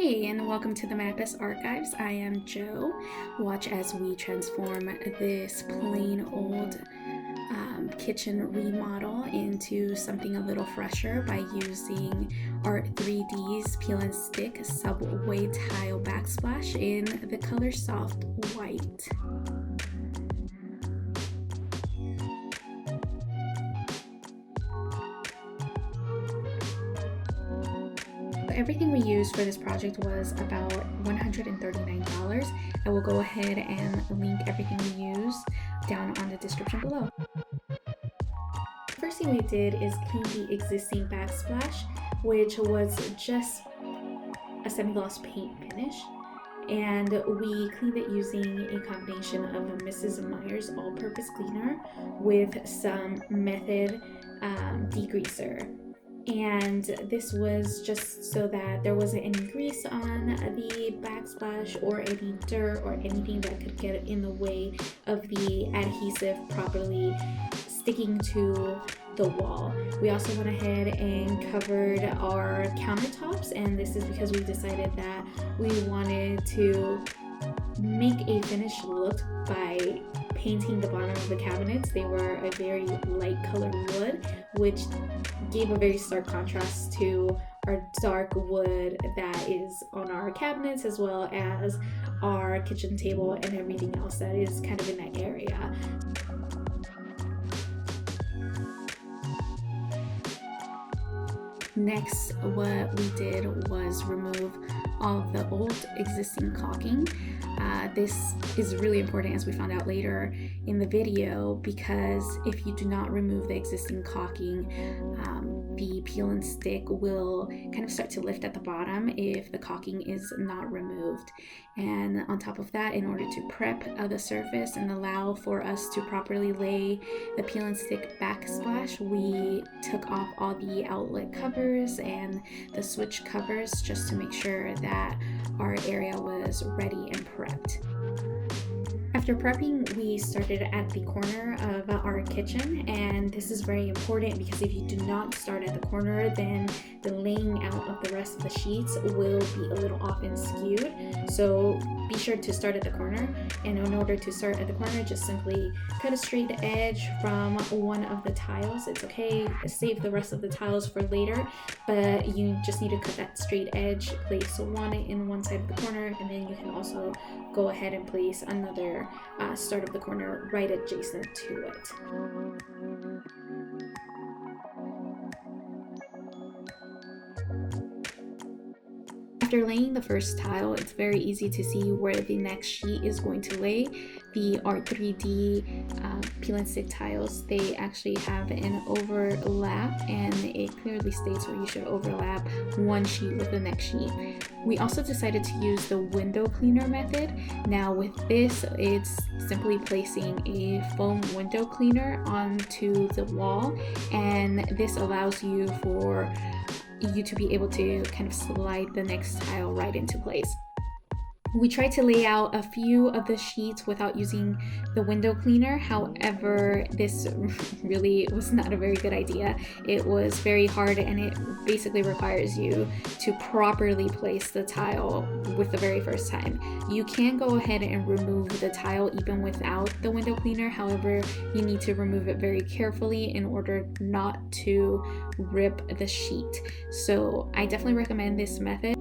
Hey, and welcome to the Madness Archives. I am Joe. Watch as we transform this plain old kitchen remodel into something a little fresher by using Art 3D's Peel and Stick Subway Tile Backsplash in the color Soft White. Everything we used for this project was about $139. I will go ahead and link everything we used down on the description below. The first thing we did is clean the existing backsplash, which was just a semi-gloss paint finish, and we cleaned it using a combination of a Mrs. Meyer's all-purpose cleaner with some Method degreaser. And this was just so that there wasn't any grease on the backsplash or any dirt or anything that could get in the way of the adhesive properly sticking to the wall. We also went ahead and covered our countertops, and this is because we decided that we wanted to make a finished look by painting the bottom of the cabinets. They were a very light colored wood, which gave a very stark contrast to our dark wood that is on our cabinets, as well as our kitchen table and everything else that is kind of in that area. Next, what we did was remove all of the old existing caulking. This is really important, as we found out later in the video, because if you do not remove the existing caulking, the peel and stick will kind of start to lift at the bottom if the caulking is not removed. And on top of that, in order to prep the surface and allow for us to properly lay the peel and stick backsplash, we took off all the outlet covers and the switch covers just to make sure that our area was ready and prepped. After prepping, we started at the corner of our kitchen, and this is very important because if you do not start at the corner, then the laying out of the rest of the sheets will be a little off and skewed. So be sure to start at the corner, and in order to start at the corner, just simply cut a straight edge from one of the tiles. It's okay, save the rest of the tiles for later, but you just need to cut that straight edge, place one in one side of the corner, and then you can also go ahead and place another start of the corner right adjacent to it. After laying the first tile, it's very easy to see where the next sheet is going to lay. The Art 3D peel and stick tiles, they actually have an overlap, and it clearly states where you should overlap one sheet with the next sheet. We also decided to use the window cleaner method. Now with this, it's simply placing a foam window cleaner onto the wall, and this allows you to be able to kind of slide the next tile right into place. We tried to lay out a few of the sheets without using the window cleaner. However, this really was not a very good idea. It was very hard, and it basically requires you to properly place the tile with the very first time. You can go ahead and remove the tile even without the window cleaner. However, you need to remove it very carefully in order not to rip the sheet. So I definitely recommend this method.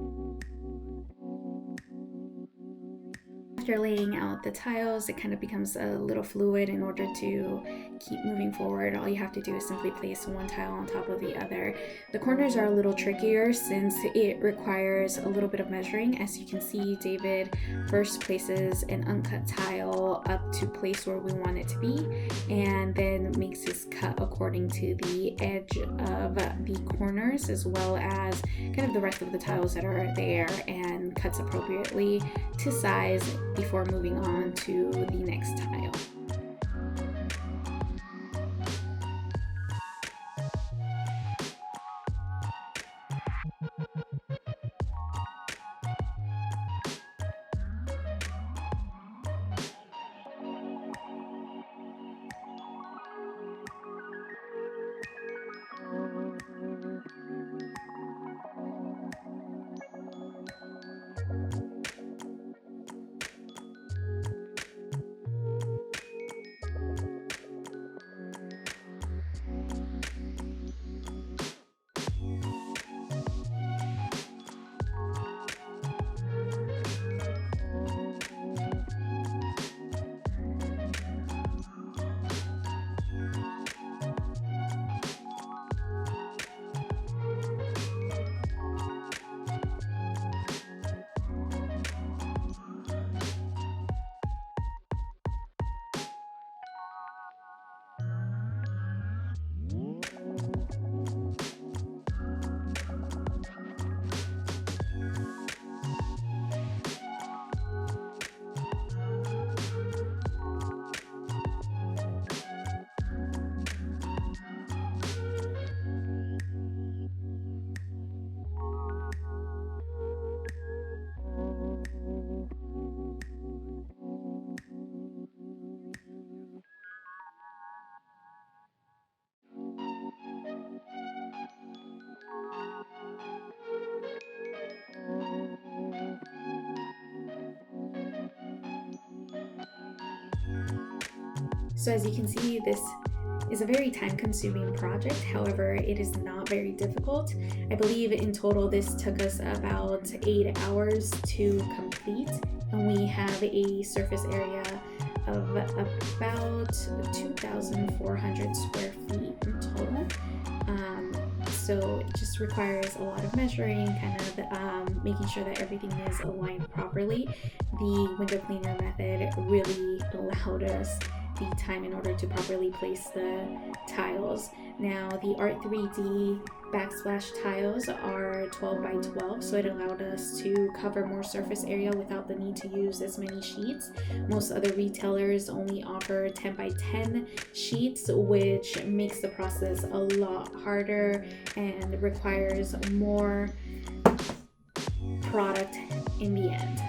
After laying out the tiles, it kind of becomes a little fluid. In order to keep moving forward, all you have to do is simply place one tile on top of the other. The corners are a little trickier since it requires a little bit of measuring. As you can see, David first places an uncut tile up to place where we want it to be, and then makes his cut according to the edge of the corners, as well as kind of the rest of the tiles that are there, and cuts appropriately to size before moving on to the next tile. So as you can see, this is a very time-consuming project. However, it is not very difficult. I believe in total this took us about 8 hours to complete, and we have a surface area of about 2,400 square feet in total. So it just requires a lot of measuring, kind of making sure that everything is aligned properly. The window cleaner method really allowed us the time in order to properly place the tiles. Now the Art 3D backsplash tiles are 12 by 12, so it allowed us to cover more surface area without the need to use as many sheets. Most other retailers only offer 10 by 10 sheets, which makes the process a lot harder and requires more product in the end.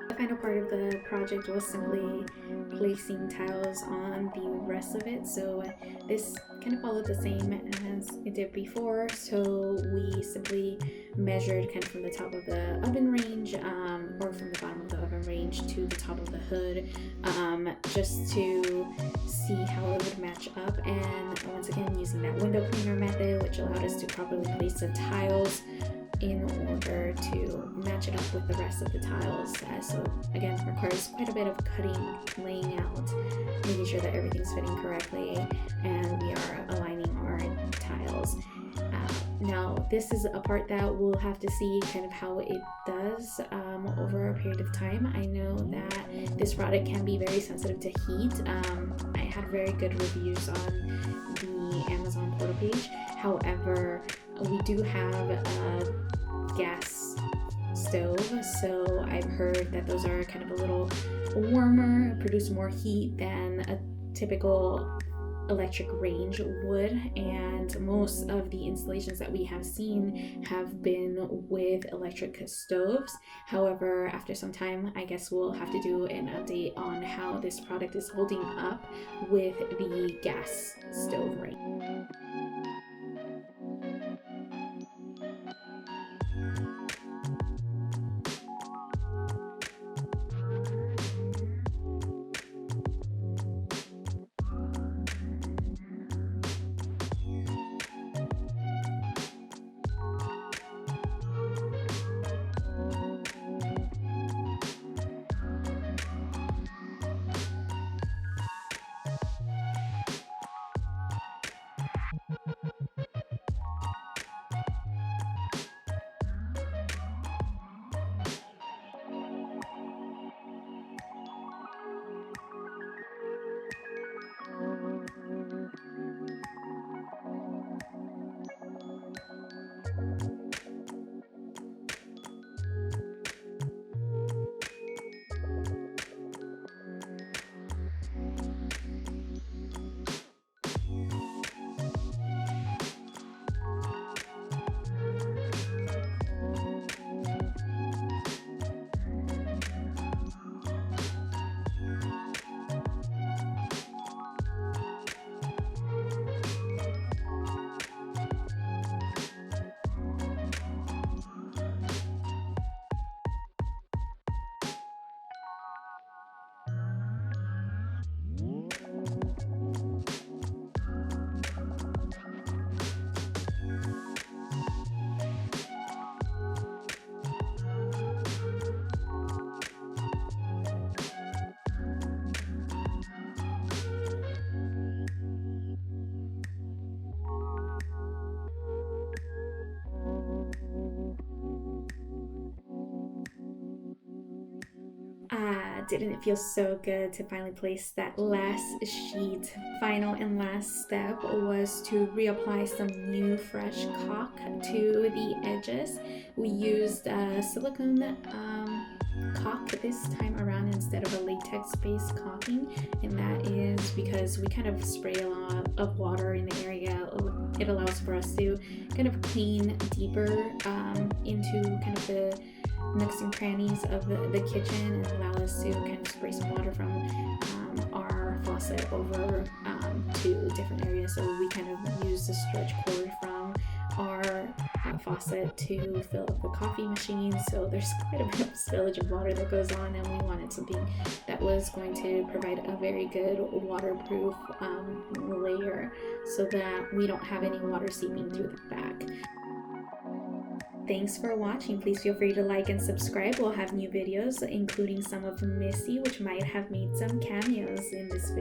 The final part of the project was simply placing tiles on the rest of it. So this kind of followed the same as it did before. So we simply measured kind of from the top of the oven range or from the bottom of the oven range to the top of the hood, just to see how it would match up. And once again, using that window cleaner method, which allowed us to properly place the tiles in order to match it up with the rest of the tiles. So again, requires quite a bit of cutting, laying out, making sure that everything's fitting correctly, and we are aligning our tiles. Now this is a part that we'll have to see kind of how it does over a period of time. I know that this product can be very sensitive to heat. I had very good reviews on the Amazon portal page. However, we do have a gas stove, so I've heard that those are kind of a little warmer, produce more heat than a typical electric range would, and most of the installations that we have seen have been with electric stoves. However, after some time, I guess we'll have to do an update on how this product is holding up with the gas stove range. Didn't it feel so good to finally place that last sheet? Final and last step was to reapply some new fresh caulk to the edges. We used silicone caulk this time around instead of a latex-based caulking, and that is because we kind of spray a lot of water in the area. It allows for us to kind of clean deeper into kind of the nooks and crannies of the kitchen, and allow us to kind of spray some water from our faucet over to different areas. So we kind of use the stretch cord from our faucet to fill up the coffee machine. So there's quite a bit of spillage of water that goes on, and we wanted something that was going to provide a very good waterproof layer so that we don't have any water seeping through the back. Thanks for watching. Please feel free to like and subscribe. We'll have new videos, including some of Missy, which might have made some cameos in this video.